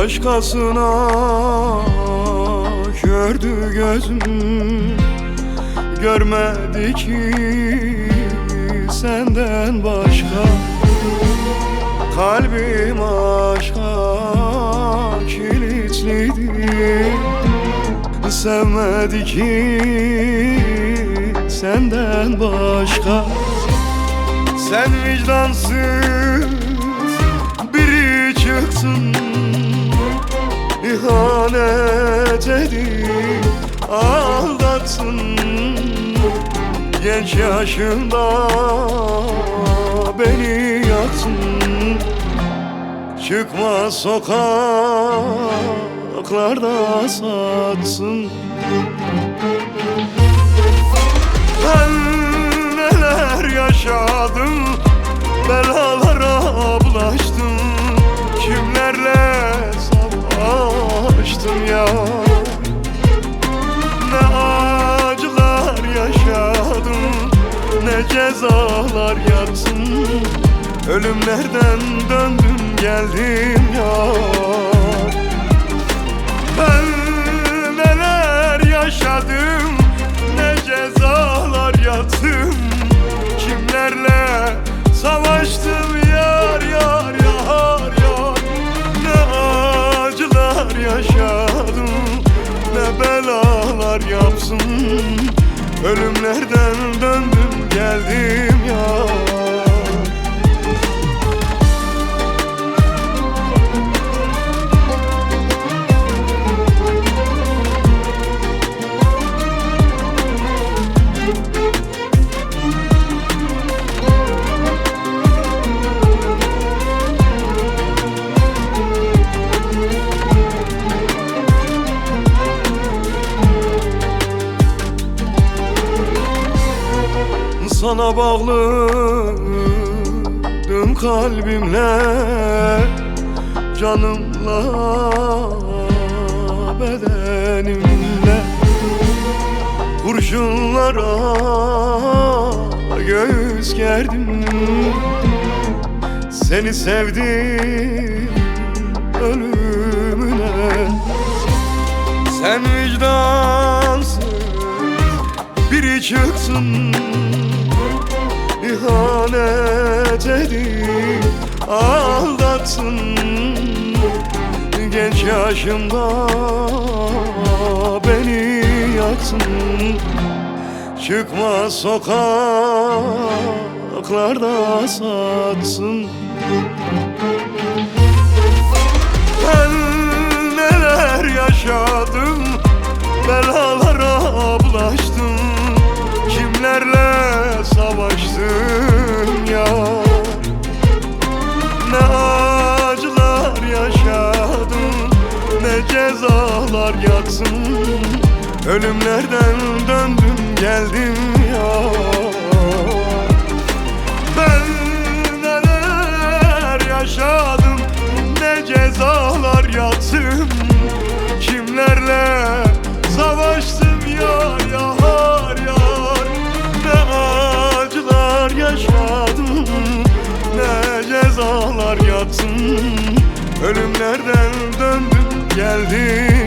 Başkasına kördü gözüm, görmedi ki senden başka. Kalbim aşka kilitliydi, sevmedi ki senden başka. Sen vicdansız biri çıktın, İhanet edip aldattın. Genç yaşında beni yaktın. Çıkma sokaklarda satsın. Ben neler yaşadım, belalara bulaştım. Kimlerle savaştım ya, ne acılar yaşadım, ne cezalar yattım. Ölümlerden döndüm geldim ya. Ben neler yaşadım, ne cezalar yattım. Kimlerle savaştım yar yar yar yar. Ne acılar yaşadım, ne belalar yapsın. Ölümlerden döndüm geldim ya. Sana bağlıydım kalbimle, canımla, bedenimle. Kurşunlara göğüs gerdim, seni sevdim ölümüne. Sen vicdansız biri çıktın, İhanet edip aldattın. Genç yaşımda beni yaktın. Çıkma sokaklarda satsın. Ben neler yaşadım, belalara bulaştım. Kimlerle savaştım ya, ne acılar yaşadım, ne cezalar yatsın. Ölümlerden döndüm geldim ya. Ben neler yaşadım, ne cezalar yattım. Kimlerle savaştım yar yar yar. Ne acılar yaşadım, ne cezalar yattım. Ölümlerden döndüm geldim